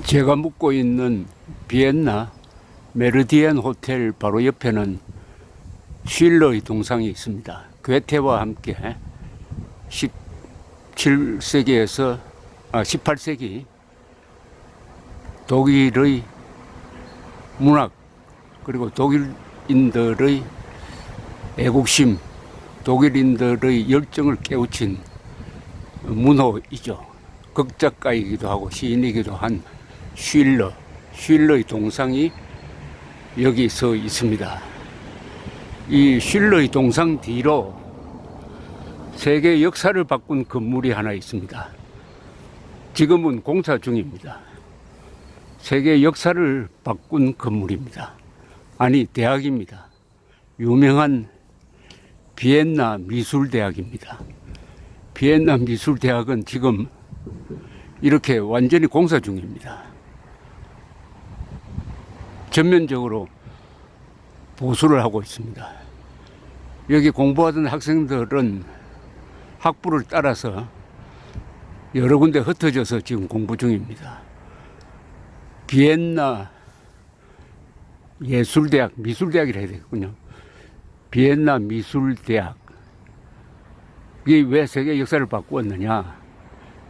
제가 묵고 있는 비엔나 메르디엔 호텔 바로 옆에는 쉴러의 동상이 있습니다. 괴테와 함께 18세기 독일의 문학 그리고 독일인들의 애국심, 독일인들의 열정을 깨우친 문호이죠. 극작가이기도 하고 시인이기도 한 쉴러의 동상이 여기 서 있습니다. 이 쉴러의 동상 뒤로 세계 역사를 바꾼 건물이 하나 있습니다. 지금은 공사 중입니다. 세계 역사를 바꾼 건물입니다. 아니, 대학입니다. 유명한 비엔나 미술대학입니다. 비엔나 미술대학은 지금 이렇게 완전히 공사 중입니다. 전면적으로 보수를 하고 있습니다. 여기 공부하던 학생들은 학부를 따라서 여러 군데 흩어져서 지금 공부 중입니다. 비엔나 예술대학, 미술대학이라 해야 되겠군요. 비엔나 미술대학. 이게 왜 세계 역사를 바꾸었느냐?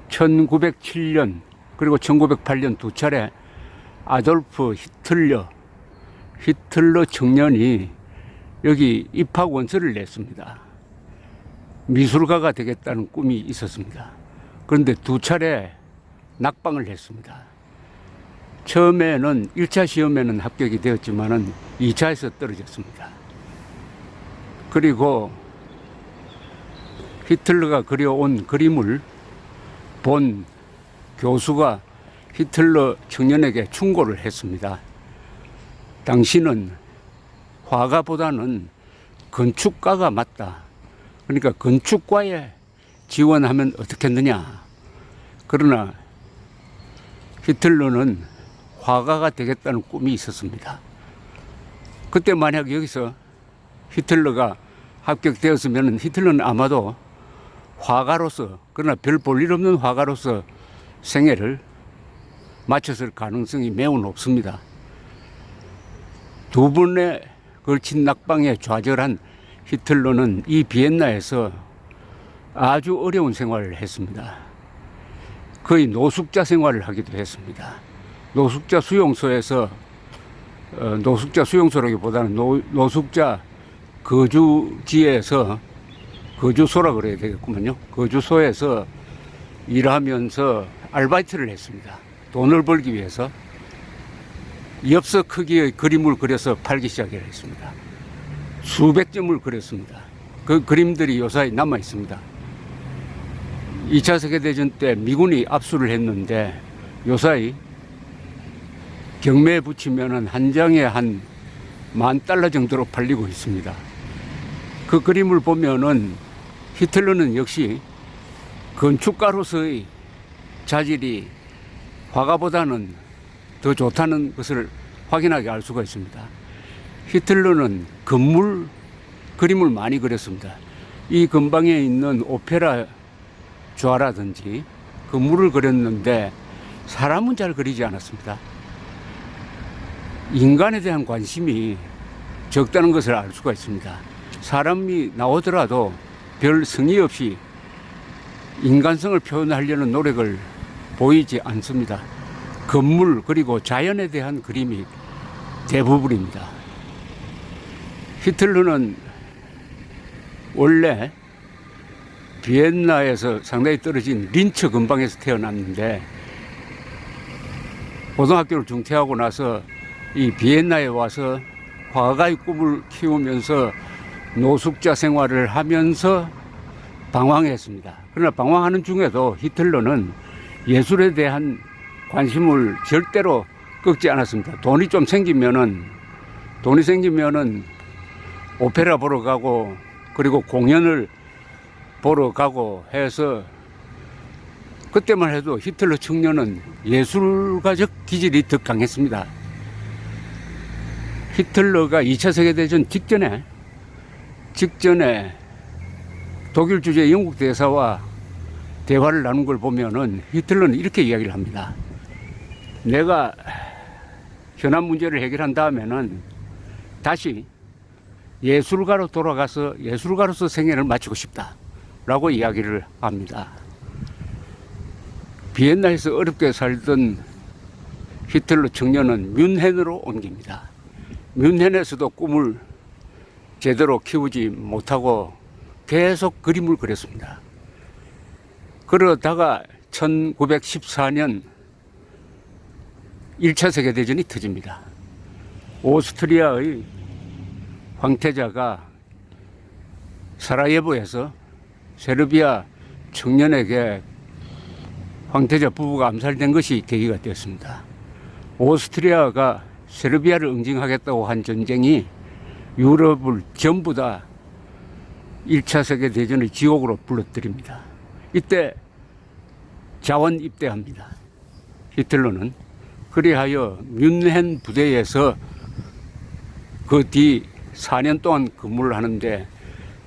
1907년 그리고 1908년 두 차례 아돌프 히틀러 청년이 여기 입학 원서를 냈습니다. 미술가가 되겠다는 꿈이 있었습니다. 그런데 두 차례 낙방을 했습니다. 처음에는 1차 시험에는 합격이 되었지만은 2차에서 떨어졌습니다. 그리고 히틀러가 그려온 그림을 본 교수가 히틀러 청년에게 충고를 했습니다. 당신은 화가보다는 건축가가 맞다. 그러니까 건축과에 지원하면 어떻겠느냐. 그러나 히틀러는 화가가 되겠다는 꿈이 있었습니다. 그때 만약 여기서 히틀러가 합격되었으면 히틀러는 아마도 화가로서, 그러나 별 볼 일 없는 화가로서 생애를 마쳤을 가능성이 매우 높습니다. 두 번에 걸친 낙방에 좌절한 히틀러는 이 비엔나에서 아주 어려운 생활을 했습니다. 거의 노숙자 생활을 하기도 했습니다. 노숙자 수용소라기보다는 노숙자 거주지에서, 거주소라 그래야 되겠구만요. 거주소에서 일하면서 아르바이트를 했습니다. 돈을 벌기 위해서 엽서 크기의 그림을 그려서 팔기 시작했습니다. 수백 점을 그렸습니다. 그 그림들이 요사이 남아 있습니다. 2차 세계대전 때 미군이 압수를 했는데 요사이 경매에 붙이면 한 장에 한 $10,000 정도로 팔리고 있습니다. 그 그림을 보면은 히틀러는 역시 건축가로서의 자질이 화가보다는 더 좋다는 것을 확인하게 알 수가 있습니다. 히틀러는 그림을 많이 그렸습니다. 이 근방에 있는 오페라 좌라든지 건물을 그렸는데 사람은 잘 그리지 않았습니다. 인간에 대한 관심이 적다는 것을 알 수가 있습니다. 사람이 나오더라도 별 성의 없이 인간성을 표현하려는 노력을 보이지 않습니다. 건물 그리고 자연에 대한 그림이 대부분입니다. 히틀러는 원래 비엔나에서 상당히 떨어진 린츠 근방에서 태어났는데 고등학교를 중퇴하고 나서 이 비엔나에 와서 화가의 꿈을 키우면서 노숙자 생활을 하면서 방황했습니다. 그러나 방황하는 중에도 히틀러는 예술에 대한 관심을 절대로 꺾지 않았습니다. 돈이 생기면은 오페라 보러 가고 그리고 공연을 보러 가고 해서 그때만 해도 히틀러 청년은 예술가적 기질이 더 강했습니다. 히틀러가 2차 세계대전 직전에 독일 주재 영국 대사와 대화를 나눈 걸 보면은 히틀러는 이렇게 이야기를 합니다. 내가 현안 문제를 해결한 다음에는 다시 예술가로 돌아가서 예술가로서 생애를 마치고 싶다라고 이야기를 합니다. 비엔나에서 어렵게 살던 히틀러 청년은 뮌헨으로 옮깁니다. 뮌헨에서도 꿈을 제대로 키우지 못하고 계속 그림을 그렸습니다. 그러다가 1914년 1차 세계대전이 터집니다. 오스트리아의 황태자가 사라예보에서 세르비아 청년에게 황태자 부부가 암살된 것이 계기가 되었습니다. 오스트리아가 세르비아를 응징하겠다고 한 전쟁이 유럽을 전부 다 1차 세계대전의 지옥으로 불러들입니다. 이때 자원 입대합니다. 히틀러는. 그리하여 뮌헨 부대에서 그 뒤 4년 동안 근무를 하는데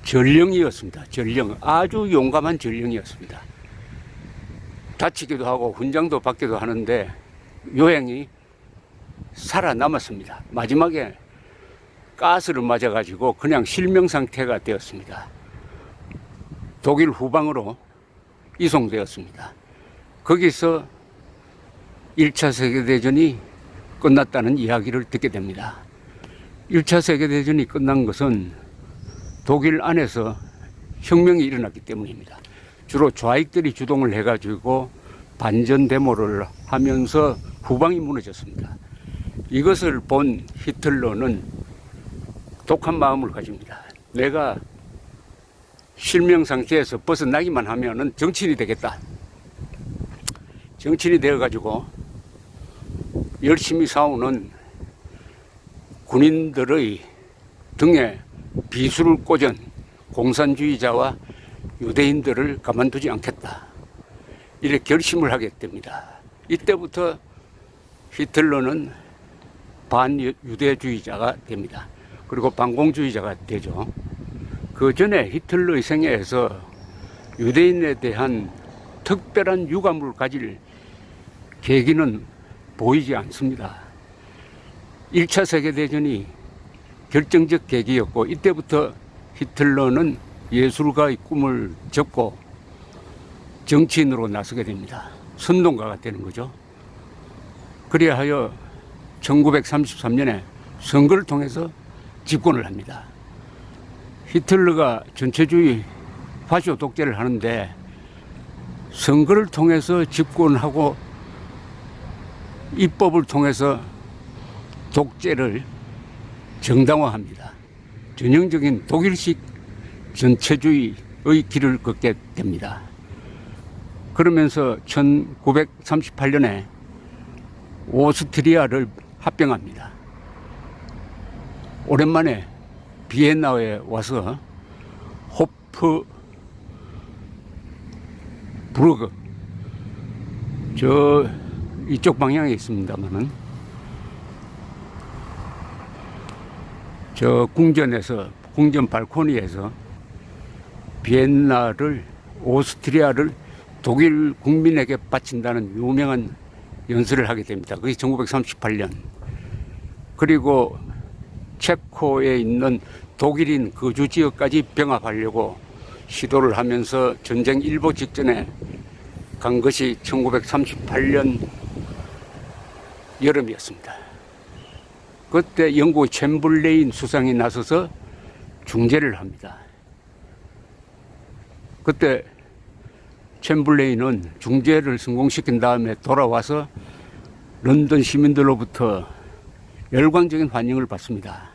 전령이었습니다. 전령. 아주 용감한 전령이었습니다. 다치기도 하고 훈장도 받기도 하는데 요행이 살아남았습니다. 마지막에 가스를 맞아가지고 그냥 실명 상태가 되었습니다. 독일 후방으로 이송되었습니다. 거기서 1차 세계대전이 끝났다는 이야기를 듣게 됩니다. 1차 세계대전이 끝난 것은 독일 안에서 혁명이 일어났기 때문입니다. 주로 좌익들이 주동을 해가지고 반전 데모를 하면서 후방이 무너졌습니다. 이것을 본 히틀러는 독한 마음을 가집니다. 내가 실명 상태에서 벗어나기만 하면은 정치인이 되겠다. 정치인이 되어가지고 열심히 싸우는 군인들의 등에 비수를 꽂은 공산주의자와 유대인들을 가만두지 않겠다. 이렇게 결심을 하게 됩니다. 이때부터 히틀러는 반유대주의자가 됩니다. 그리고 반공주의자가 되죠. 그 전에 히틀러의 생애에서 유대인에 대한 특별한 유감을 가질 계기는 보이지 않습니다. 1차 세계대전이 결정적 계기였고 이때부터 히틀러는 예술가의 꿈을 접고 정치인으로 나서게 됩니다. 선동가가 되는 거죠. 그리하여 1933년에 선거를 통해서 집권을 합니다. 히틀러가 전체주의 파쇼 독재를 하는데 선거를 통해서 집권하고 입법을 통해서 독재를 정당화합니다. 전형적인 독일식 전체주의의 길을 걷게 됩니다. 그러면서 1938년에 오스트리아를 합병합니다. 오랜만에 비엔나에 와서 호프부르크 이쪽 방향에 있습니다만은 궁전 발코니에서 오스트리아를 독일 국민에게 바친다는 유명한 연설을 하게 됩니다. 그게 1938년. 그리고 체코에 있는 독일인 거주 지역까지 병합하려고 시도를 하면서 전쟁 일보 직전에 간 것이 1938년 여름이었습니다. 그때 영국 챔블레인 수상이 나서서 중재를 합니다. 그때 챔블레인은 중재를 성공시킨 다음에 돌아와서 런던 시민들로부터 열광적인 환영을 받습니다.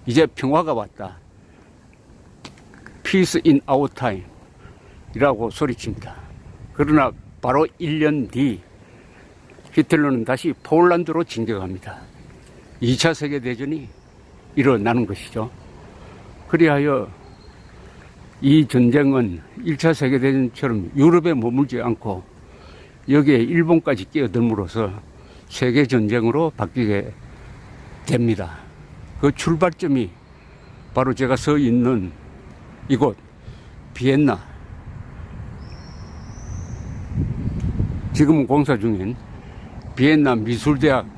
이제 평화가 왔다. Peace in our time 이라고 소리칩니다. 그러나 바로 1년 뒤 히틀러는 다시 폴란드로 진격합니다. 2차 세계대전이 일어나는 것이죠. 그리하여 이 전쟁은 1차 세계대전처럼 유럽에 머물지 않고 여기에 일본까지 끼어들므로써 세계전쟁으로 바뀌게 됩니다. 그 출발점이 바로 제가 서 있는 이곳 비엔나, 지금은 공사 중인 비엔나 미술대학이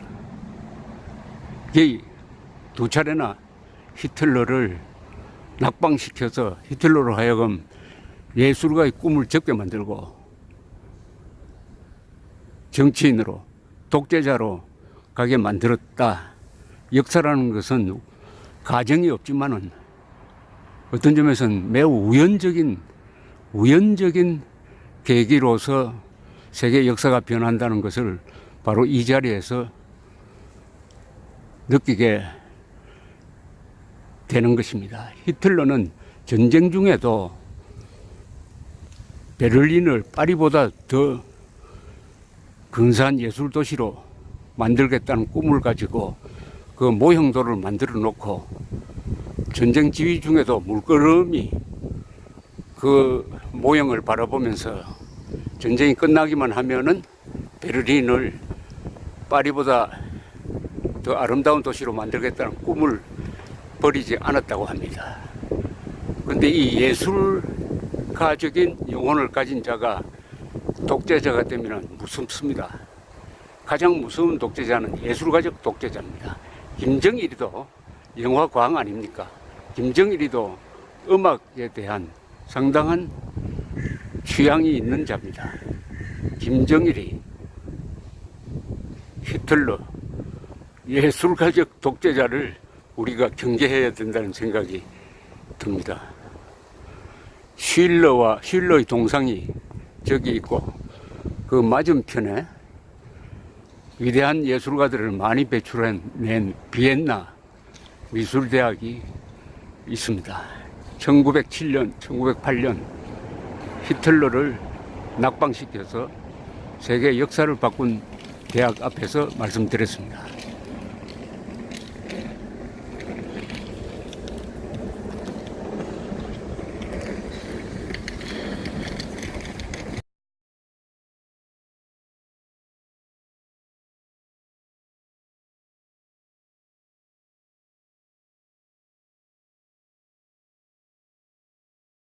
두 차례나 히틀러를 낙방시켜서 히틀러로 하여금 예술가의 꿈을 접게 만들고 정치인으로 독재자로 가게 만들었다. 역사라는 것은 가정이 없지만은 어떤 점에서는 매우 우연적인 계기로서 세계 역사가 변한다는 것을 바로 이 자리에서 느끼게 되는 것입니다. 히틀러는 전쟁 중에도 베를린을 파리보다 더 근사한 예술 도시로 만들겠다는 꿈을 가지고 그 모형도를 만들어 놓고 전쟁 지휘 중에도 물끄러미 그 모형을 바라보면서 전쟁이 끝나기만 하면은 베를린을 파리보다 더 아름다운 도시로 만들겠다는 꿈을 버리지 않았다고 합니다. 그런데 이 예술가적인 영혼을 가진 자가 독재자가 되면 무섭습니다. 가장 무서운 독재자는 예술가적 독재자입니다. 김정일이도 영화 광 아닙니까? 김정일이도 음악에 대한 상당한 취향이 있는 자입니다. 김정일이 히틀러 예술가적 독재자를 우리가 경계해야 된다는 생각이 듭니다. 쉴러의 동상이 저기 있고 그 맞은편에 위대한 예술가들을 많이 배출해낸 비엔나 미술대학이 있습니다. 1907년, 1908년 히틀러를 낙방시켜서 세계 역사를 바꾼 대학 앞에서 말씀드렸습니다.